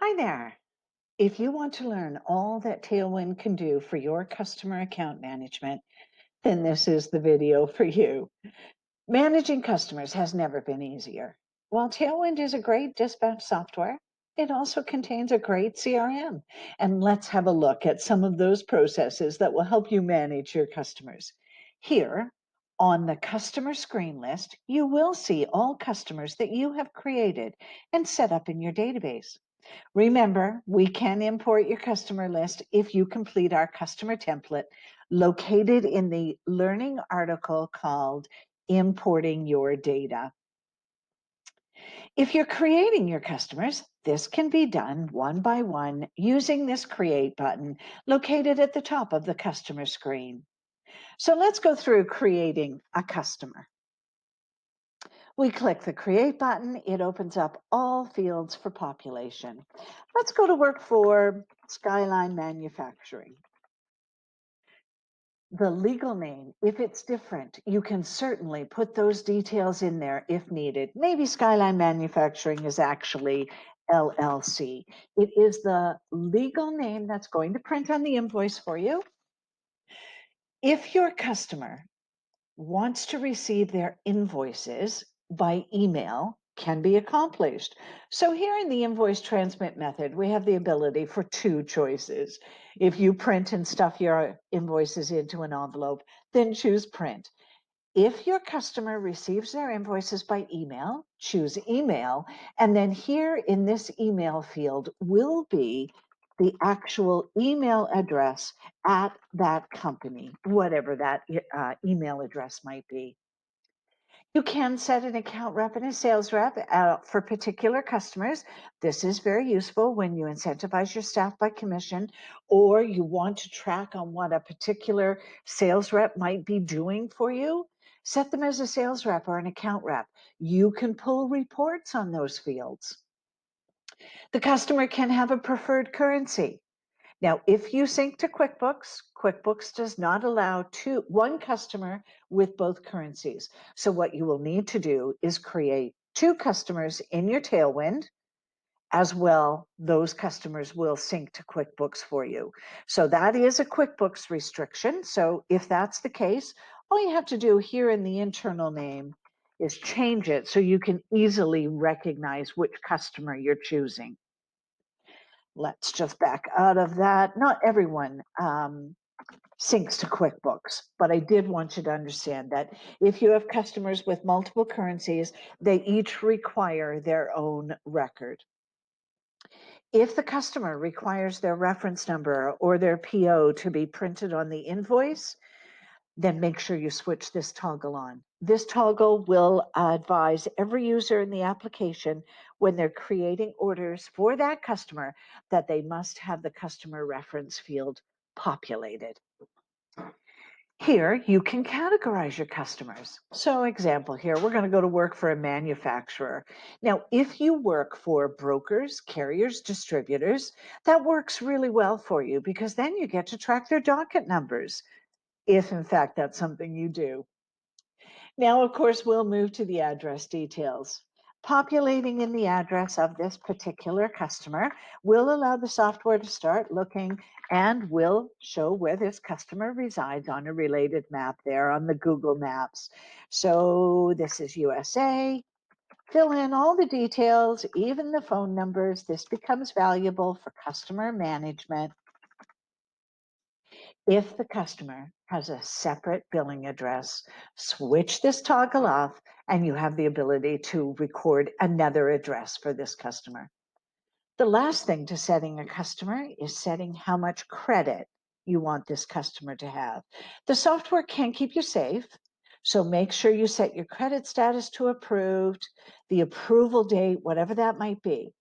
Hi there. If you want to learn all that Tailwind can do for your customer account management, then this is the video for you. Managing customers has never been easier. While Tailwind is a great dispatch software, it also contains a great CRM. And let's have a look at some of those processes that will help you manage your customers. Here, on the customer screen list, you will see all customers that you have created and set up in your database. Remember, we can import your customer list if you complete our customer template located in the learning article called Importing Your Data. If you're creating your customers, this can be done one by one using this Create button located at the top of the customer screen. So let's go through creating a customer. We click the Create button. It opens up all fields for population. Let's go to work for Skyline Manufacturing. The legal name, if it's different, you can certainly put those details in there if needed. Maybe Skyline Manufacturing is actually LLC. It is the legal name that's going to print on the invoice for you. If your customer wants to receive their invoices by email, can be accomplished. So here in the invoice transmit method, we have the ability for two choices. If you print and stuff your invoices into an envelope, then choose print. If your customer receives their invoices by email, choose email, and then here in this email field will be the actual email address at that company, whatever that email address might be. You can set an account rep and a sales rep for particular customers. This is very useful when you incentivize your staff by commission, or you want to track on what a particular sales rep might be doing for you. Set them as a sales rep or an account rep. You can pull reports on those fields. The customer can have a preferred currency. Now, if you sync to QuickBooks, QuickBooks does not allow one customer with both currencies. So what you will need to do is create two customers in your Tailwind. As well, those customers will sync to QuickBooks for you. So that is a QuickBooks restriction. So if that's the case, all you have to do here in the internal name is change it so you can easily recognize which customer you're choosing. Let's just back out of that. Not everyone syncs to QuickBooks, but I did want you to understand that if you have customers with multiple currencies, they each require their own record. If the customer requires their reference number or their PO to be printed on the invoice, then make sure you switch this toggle on. This toggle will advise every user in the application when they're creating orders for that customer that they must have the customer reference field populated. Here, you can categorize your customers. So example here, we're going to go to work for a manufacturer. Now, if you work for brokers, carriers, distributors, that works really well for you because then you get to track their docket numbers, if in fact that's something you do. Now, of course, we'll move to the address details. Populating in the address of this particular customer will allow the software to start looking and will show where this customer resides on a related map there on the Google Maps. So this is USA. Fill in all the details, even the phone numbers. This becomes valuable for customer management. If the customer has a separate billing address, switch this toggle off and you have the ability to record another address for this customer. The last thing to setting a customer is setting how much credit you want this customer to have. The software can keep you safe, so make sure you set your credit status to approved, the approval date, whatever that might be.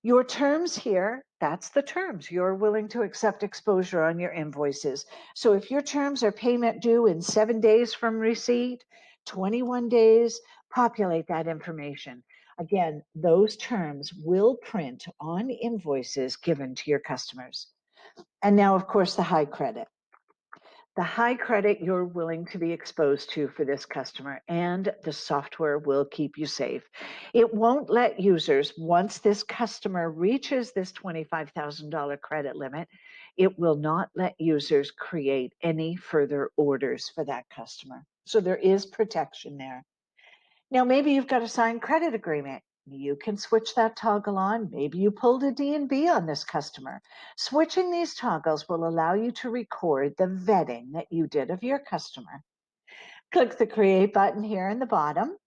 Your terms here, that's the terms. You're willing to accept exposure on your invoices. So if your terms are payment due in 7 days from receipt, 21 days, populate that information. Again, those terms will print on invoices given to your customers. And now, of course, the high credit. the high credit you're willing to be exposed to for this customer, and the software will keep you safe. It won't let users, once this customer reaches this $25,000 credit limit, it will not let users create any further orders for that customer. So there is protection there. Now, maybe you've got a signed credit agreement. You can switch that toggle on. Maybe you pulled a D&B on this customer. Switching these toggles will allow you to record the vetting that you did of your customer. Click the Create button here in the bottom.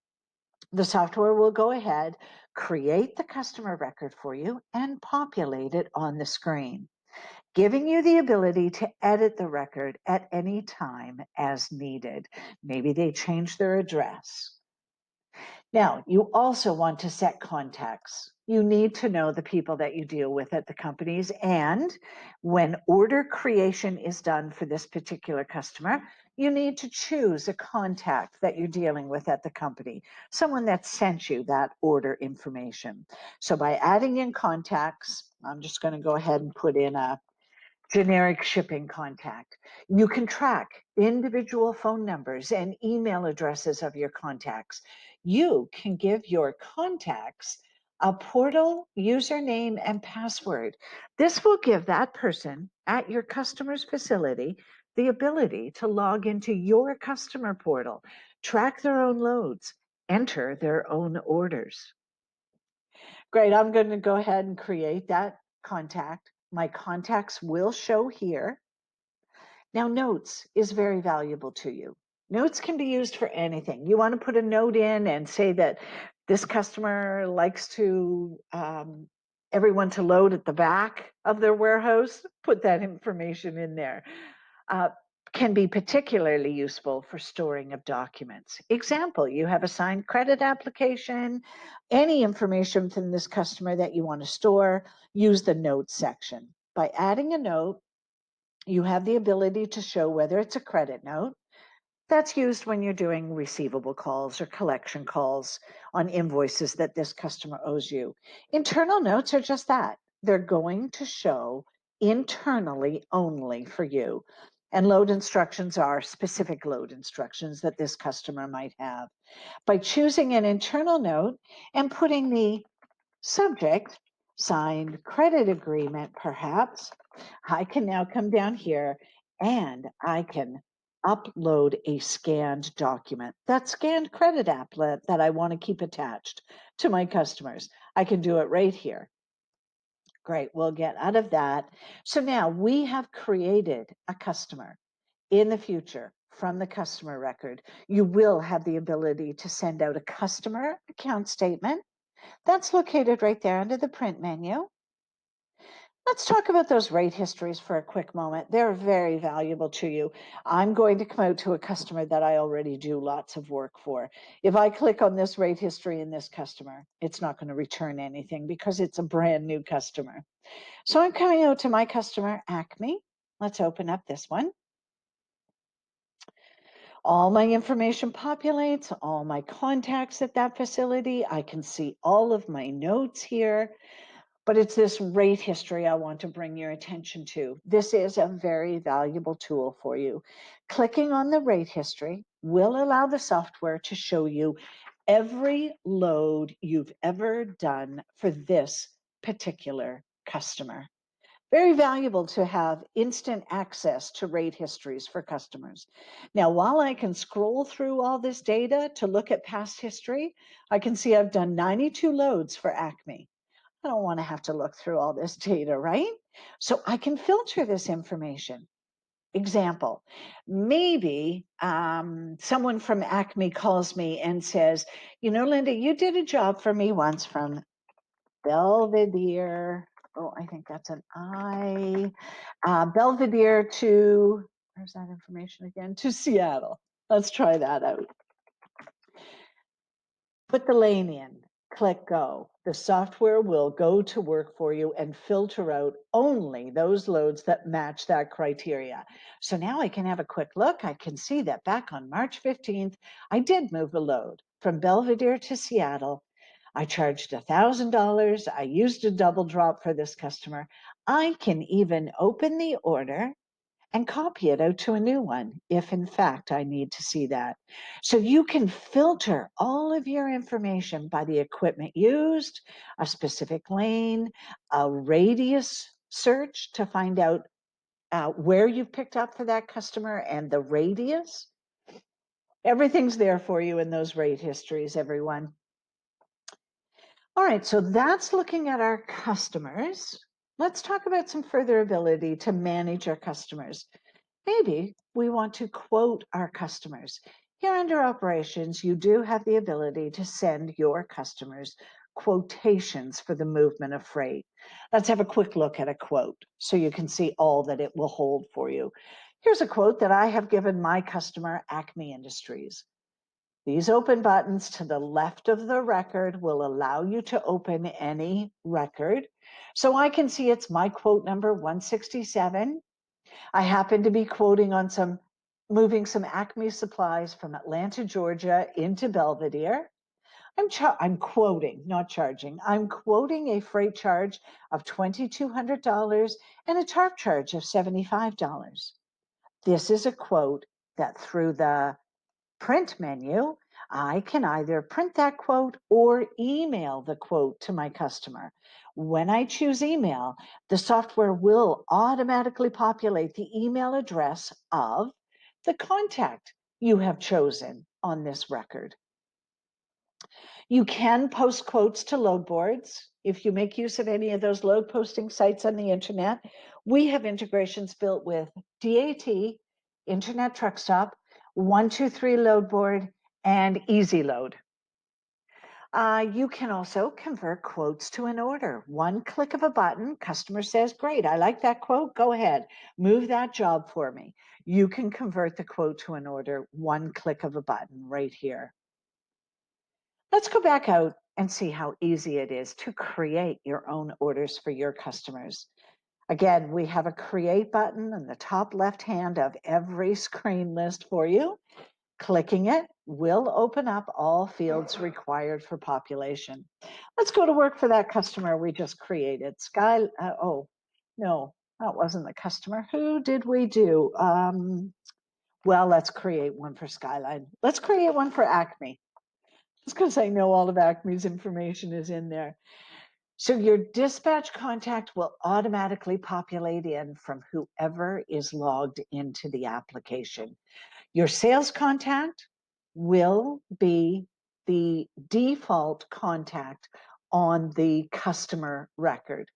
The software will go ahead, create the customer record for you, and populate it on the screen, giving you the ability to edit the record at any time as needed. Maybe they changed their address. Now, you also want to set contacts. You need to know the people that you deal with at the companies. And when order creation is done for this particular customer, you need to choose a contact that you're dealing with at the company, someone that sent you that order information. So by adding in contacts, I'm just going to go ahead and put in a generic shipping contact. You can track individual phone numbers and email addresses of your contacts. You can give your contacts a portal username and password. This will give that person at your customer's facility the ability to log into your customer portal, track their own loads, enter their own orders. Great, I'm going to go ahead and create that contact. My contacts will show here. Now, notes is very valuable to you. Notes can be used for anything. You want to put a note in and say that this customer likes to everyone to load at the back of their warehouse, put that information in there. Can be particularly useful for storing of documents. Example, you have a signed credit application, any information from this customer that you want to store, use the notes section. By adding a note, you have the ability to show whether it's a credit note. That's used when you're doing receivable calls or collection calls on invoices that this customer owes you. Internal notes are just that. They're going to show internally only for you. And load instructions are specific load instructions that this customer might have. By choosing an internal note and putting the subject, signed credit agreement, perhaps, I can now come down here and I can upload a scanned document, that scanned credit applet that I want to keep attached to my customers. I can do it right here. Great, we'll get out of that. So now we have created a customer. In the future, from the customer record, you will have the ability to send out a customer account statement. That's located right there under the print menu. Let's talk about those rate histories for a quick moment. They're very valuable to you. I'm going to come out to a customer that I already do lots of work for. If I click on this rate history in this customer, it's not going to return anything because it's a brand new customer. So I'm coming out to my customer, Acme. Let's open up this one. All my information populates, all my contacts at that facility. I can see all of my notes here. But it's this rate history I want to bring your attention to. This is a very valuable tool for you. Clicking on the rate history will allow the software to show you every load you've ever done for this particular customer. Very valuable to have instant access to rate histories for customers. Now, while I can scroll through all this data to look at past history, I can see I've done 92 loads for Acme. I don't want to have to look through all this data, right? So I can filter this information. Example, maybe someone from Acme calls me and says, you know, Lynda, you did a job for me once from Belvedere. Oh, I think that's an I. Belvedere to, where's that information again? To Seattle. Let's try that out. Put the lane in, click go. The software will go to work for you and filter out only those loads that match that criteria. So now I can have a quick look. I can see that back on March 15th, I did move a load from Belvedere to Seattle. I charged $1,000. I used a double drop for this customer. I can even open the order and copy it out to a new one if in fact I need to see that. So you can filter all of your information by the equipment used, a specific lane, a radius search to find out where you've picked up for that customer and the radius. Everything's there for you in those rate histories, everyone. All right, so that's looking at our customers. Let's talk about some further ability to manage our customers. Maybe we want to quote our customers. Here under operations, you do have the ability to send your customers quotations for the movement of freight. Let's have a quick look at a quote so you can see all that it will hold for you. Here's a quote that I have given my customer, Acme Industries. These open buttons to the left of the record will allow you to open any record. So I can see it's my quote number 167. I happen to be quoting on moving some Acme supplies from Atlanta, Georgia into Belvedere. I'm quoting, not charging. I'm quoting a freight charge of $2,200 and a tarp charge of $75. This is a quote that through the print menu, I can either print that quote or email the quote to my customer. When I choose email, the software will automatically populate the email address of the contact you have chosen on this record. You can post quotes to load boards. If you make use of any of those load posting sites on the internet, we have integrations built with DAT, Internet Truck Stop, 123 Load Board, and Easy Load. You can also convert quotes to an order. One click of a button, customer says, great, I like that quote, go ahead, move that job for me. You can convert the quote to an order, one click of a button right here. Let's go back out and see how easy it is to create your own orders for your customers. Again, we have a create button in the top left hand of every screen list for you. Clicking it will open up all fields required for population. Let's go to work for that customer we just created. Oh, no, that wasn't the customer. Who did we do? Well, let's create one for Skyline. Let's create one for Acme. Just because I know all of Acme's information is in there. So your dispatch contact will automatically populate in from whoever is logged into the application. Your sales contact will be the default contact on the customer record.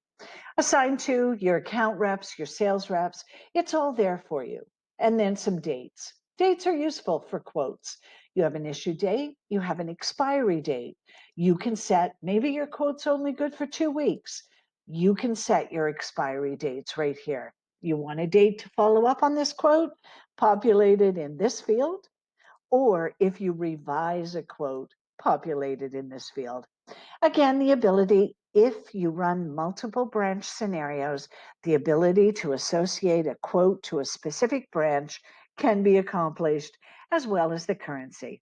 Assigned to your account reps, your sales reps, it's all there for you. And then some dates. Dates are useful for quotes. You have an issue date, you have an expiry date. You can set, maybe your quote's only good for 2 weeks. You can set your expiry dates right here. You want a date to follow up on this quote, populated in this field, or if you revise a quote, populated in this field. Again, the ability, if you run multiple branch scenarios, the ability to associate a quote to a specific branch can be accomplished, as well as the currency.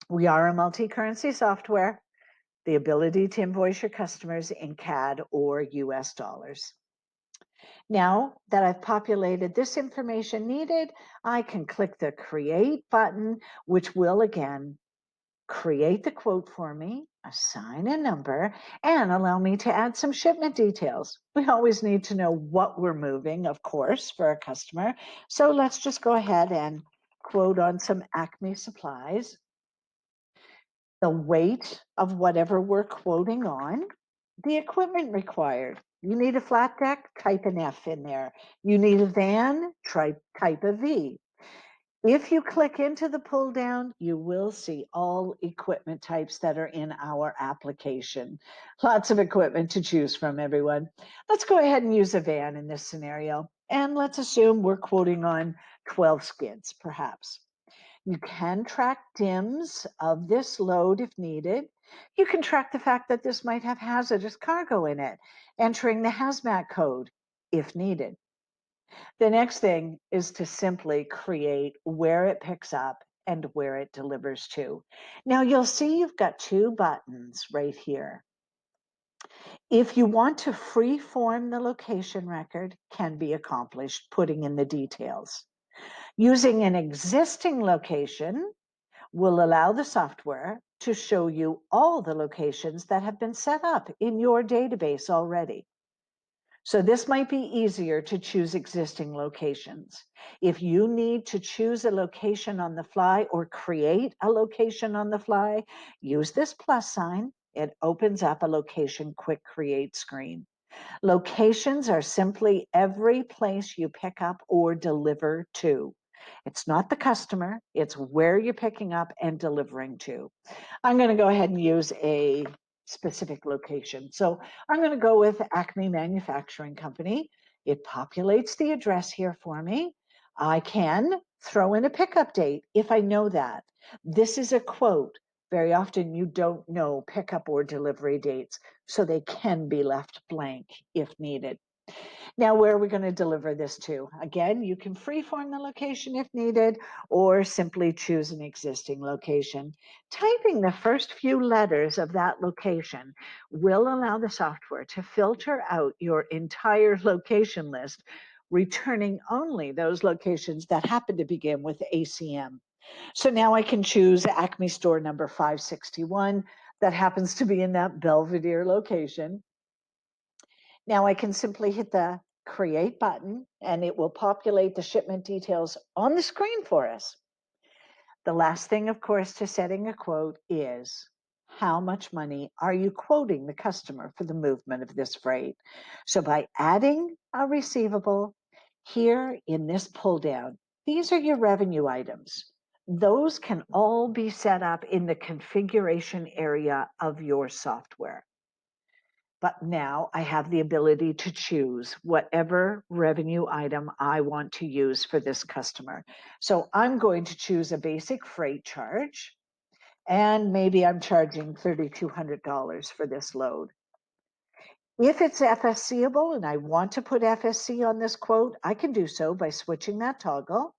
We are a multi-currency software, the ability to invoice your customers in CAD or US dollars. Now that I've populated this information needed, I can click the Create button, which will again create the quote for me, assign a number, and allow me to add some shipment details. We always need to know what we're moving, of course, for a customer. So let's just go ahead and quote on some Acme supplies. The weight of whatever we're quoting on, the equipment required. You need a flat deck, type an F in there. You need a van, type a V. If you click into the pull down, you will see all equipment types that are in our application. Lots of equipment to choose from, everyone. Let's go ahead and use a van in this scenario. And let's assume we're quoting on 12 skids, perhaps. You can track DIMS of this load if needed. You can track the fact that this might have hazardous cargo in it, entering the hazmat code if needed. The next thing is to simply create where it picks up and where it delivers to. Now you'll see you've got 2 buttons right here. If you want to free-form the location record, can be accomplished putting in the details. Using an existing location will allow the software to show you all the locations that have been set up in your database already. So this might be easier to choose existing locations. If you need to choose a location on the fly or create a location on the fly, use this plus sign. It opens up a location quick create screen. Locations are simply every place you pick up or deliver to. It's not the customer, it's where you're picking up and delivering to. I'm going to go ahead and use a specific location. So I'm going to go with Acme Manufacturing Company. It populates the address here for me. I can throw in a pickup date if I know that. This is a quote. Very often you don't know pickup or delivery dates, so they can be left blank if needed. Now, where are we going to deliver this to? Again, you can freeform the location if needed, or simply choose an existing location. Typing the first few letters of that location will allow the software to filter out your entire location list, returning only those locations that happen to begin with ACM. So now I can choose Acme store number 561 that happens to be in that Belvedere location. Now I can simply hit the create button and it will populate the shipment details on the screen for us. The last thing, of course, to setting a quote is how much money are you quoting the customer for the movement of this freight? So by adding a receivable here in this pull down, these are your revenue items. Those can all be set up in the configuration area of your software. But now I have the ability to choose whatever revenue item I want to use for this customer. So I'm going to choose a basic freight charge, and maybe I'm charging $3,200 for this load. If it's FSCable and I want to put FSC on this quote, I can do so by switching that toggle.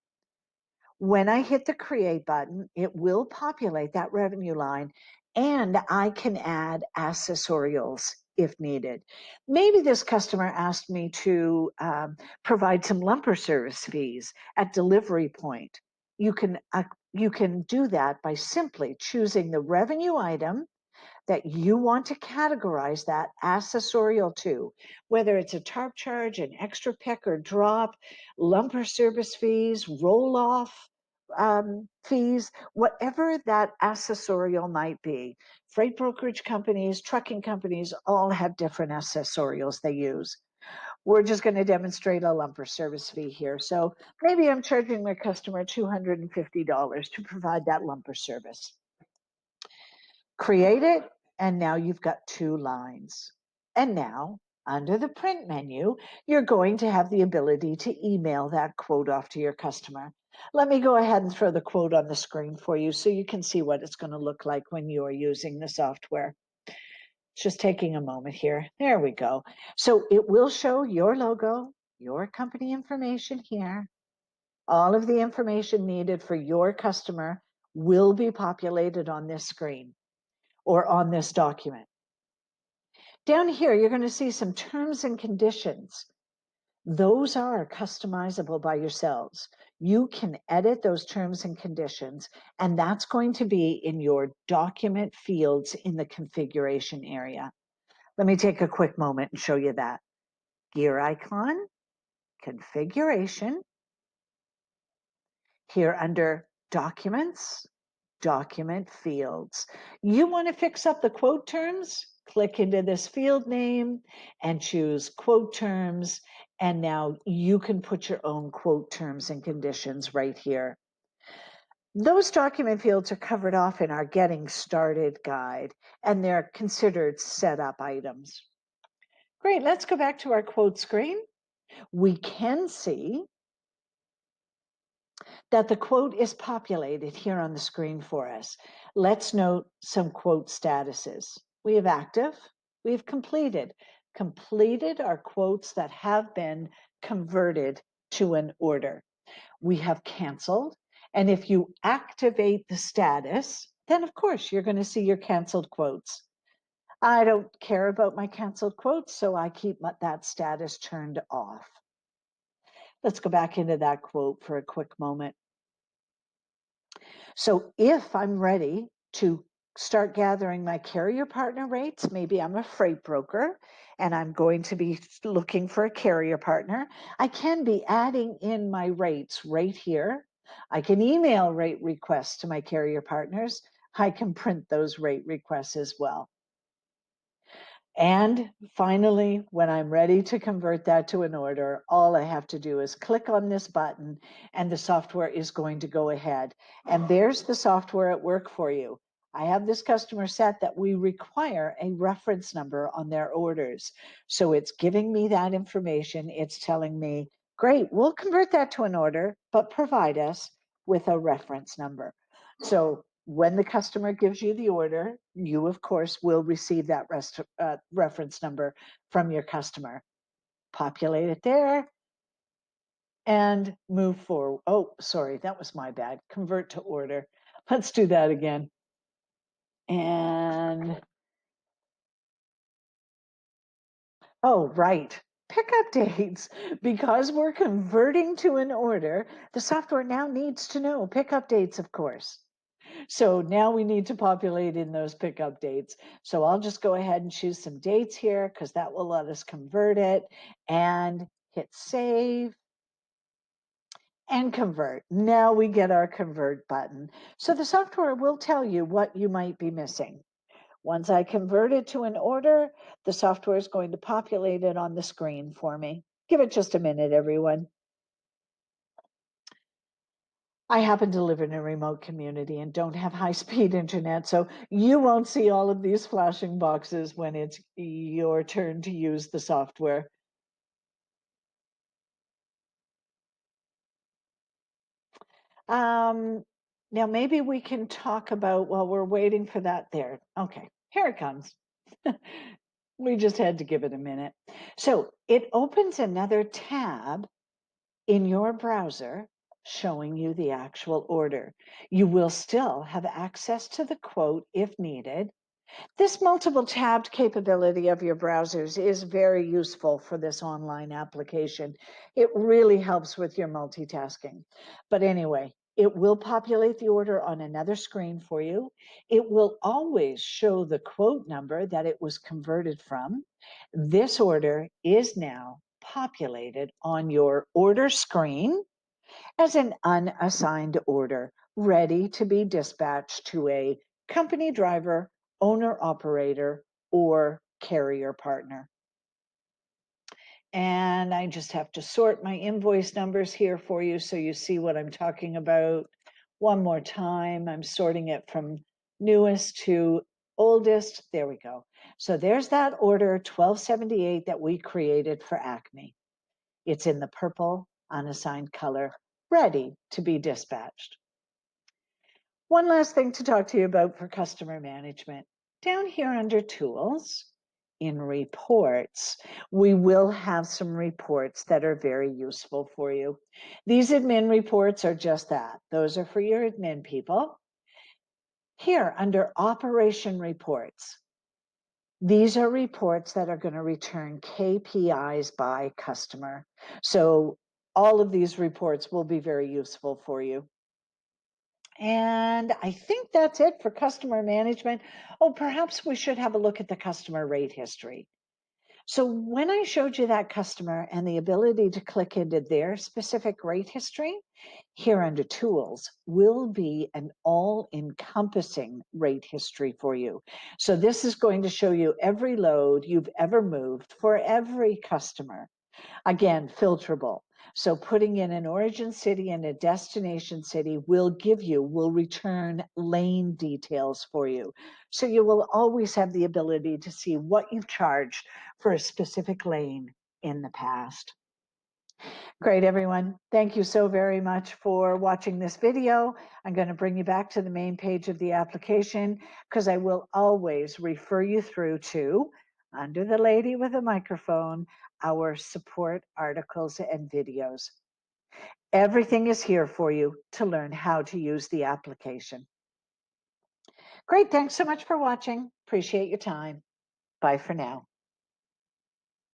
When I hit the create button, it will populate that revenue line and I can add accessorials if needed. Maybe this customer asked me to provide some lumper service fees at delivery point. You can do that by simply choosing the revenue item that you want to categorize that accessorial to, whether it's a tarp charge, an extra pick or drop, lumper service fees, roll off fees, whatever that accessorial might be. Freight brokerage companies, trucking companies all have different accessorials they use. We're just going to demonstrate a lumper service fee here. So maybe I'm charging my customer $250 to provide that lumper service. Create it, and now you've got two lines. And now, under the print menu, you're going to have the ability to email that quote off to your customer. Let me go ahead and throw the quote on the screen for you so you can see what it's going to look like when you're using the software. It's just taking a moment here. There we go. So it will show your logo, your company information here. All of the information needed for your customer will be populated on this screen or on this document. Down here, you're going to see some terms and conditions. Those are customizable by yourselves. You can edit those terms and conditions, and that's going to be in your document fields in the configuration area. Let me take a quick moment and show you that. Gear icon, configuration. Here under documents, document fields. You want to fix up the quote terms? Click into this field name and choose quote terms. And now you can put your own quote terms and conditions right here. Those document fields are covered off in our Getting Started guide, and they're considered setup items. Great, let's go back to our quote screen. We can see that the quote is populated here on the screen for us. Let's note some quote statuses. We have active, we have completed. Completed are quotes that have been converted to an order. We have canceled, and if you activate the status, then of course you're going to see your canceled quotes. I don't care about my canceled quotes, so I keep that status turned off. Let's go back into that quote for a quick moment. So if I'm ready to start gathering my carrier partner rates, maybe I'm a freight broker and I'm going to be looking for a carrier partner, I can be adding in my rates right here. I can email rate requests to my carrier partners. I can print those rate requests as well. And finally, when I'm ready to convert that to an order, all I have to do is click on this button and the software is going to go ahead. And there's the software at work for you. I have this customer set that we require a reference number on their orders. So it's giving me that information. It's telling me, great, we'll convert that to an order, but provide us with a reference number. So when the customer gives you the order, you, of course, will receive that reference number from your customer. Populate it there and move forward. Oh, sorry, that was my bad. Convert to order. Let's do that again. And, oh, right. Pickup dates. Because we're converting to an order, the software now needs to know pickup dates, of course. So now we need to populate in those pickup dates. So I'll just go ahead and choose some dates here because that will let us convert it and hit save and convert. Now we get our convert button. So the software will tell you what you might be missing. Once I convert it to an order, the software is going to populate it on the screen for me. Give it just a minute, everyone. I happen to live in a remote community and don't have high-speed internet, so you won't see all of these flashing boxes when it's your turn to use the software. Um, Now maybe we can talk about, while we're waiting for that there. Okay, here it comes. We just had to give it a minute. So it opens another tab in your browser showing you the actual order. You will still have access to the quote if needed. This multiple tabbed capability of your browsers is very useful for this online application. It really helps with your multitasking. But anyway, it will populate the order on another screen for you. It will always show the quote number that it was converted from. This order is now populated on your order screen as an unassigned order, ready to be dispatched to a company driver, owner operator, or carrier partner. And I just have to sort my invoice numbers here for you so you see what I'm talking about. One more time, I'm sorting it from newest to oldest. There we go. So there's that order 1278 that we created for Acme. It's in the purple unassigned color, ready to be dispatched. One last thing to talk to you about for customer management. Down here under tools, in reports, we will have some reports that are very useful for you. These admin reports are just that. Those are for your admin people. Here under operation reports, these are reports that are going to return KPIs by customer. So all of these reports will be very useful for you. And I think that's it for customer management. Oh, perhaps we should have a look at the customer rate history. So when I showed you that customer and the ability to click into their specific rate history, here under tools will be an all-encompassing rate history for you. So this is going to show you every load you've ever moved for every customer. Again, filterable. So putting in an origin city and a destination city will return lane details for you. So you will always have the ability to see what you've charged for a specific lane in the past. Great, everyone. Thank you so very much for watching this video. I'm going to bring you back to the main page of the application because I will always refer you through to, under the lady with a microphone, our support articles and videos. Everything is here for you to learn how to use the application. Great. Thanks so much for watching. Appreciate your time. Bye for now.